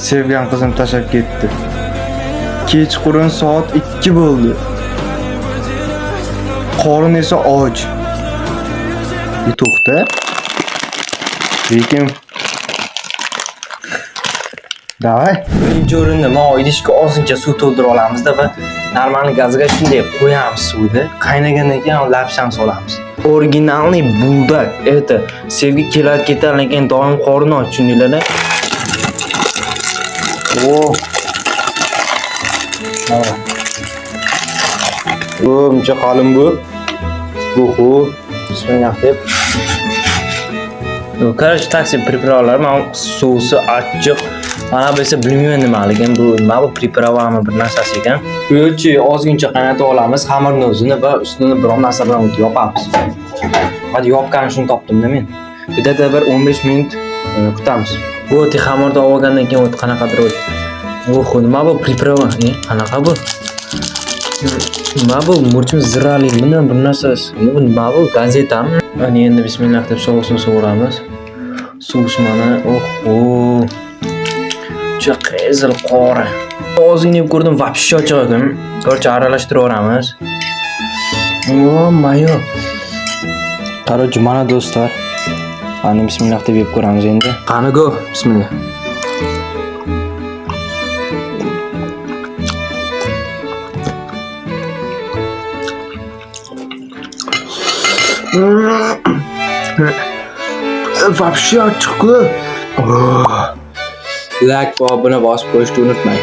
Sevgan qizim tashlab ketdi. Kechqurun soat 2 bo'ldi. Qorin esa och. To'xta. Lekin davay. Birinchi o'rinda mana idishga ozgincha suv to'ldirib olamizda va normal gazga shunday qo'yamiz suvni. Qaynagandan keyin lapsham solamiz. Originalniy buldak. Это sevgi keladi ketadi, lekin doim qorin och, tushundinglar-mi? Uncha qalin bu. Bismillah deb. Короче, taksi pripravlar, mana sousi achchiq. Mana bu esa bilmayman nimaligini, bu nima bu pripravami bir narsasi ekan. O'lchi ozgincha qaynatib olamiz xamirni o'zini va ustini biror narsa bilan yopamiz. Hadi yopgan shuni topdim-da men. Bitta bir 15 minut kutamiz. Bu xamirni olgandan keyin o't qanaqadir o't. Nima bu priprava? Qanaqa bu? Nima bu? Murchim zirali bilan bir narsasi. Nima bu? Gazetami? Mana endi bismillah deb sousni sovuramiz. Sous mana, juda qizil qora. Ozgina yeb ko'rdim, вообще ochiq ekan. Korcha aralashtiraveramiz. Mayo. Qaror, mana do'stlar. Qani bismillah deb yeb ko'ramiz endi. Qani go, bismillah. Вообще ochiq-ku. Like va buni bosib qo'yishni unutmang.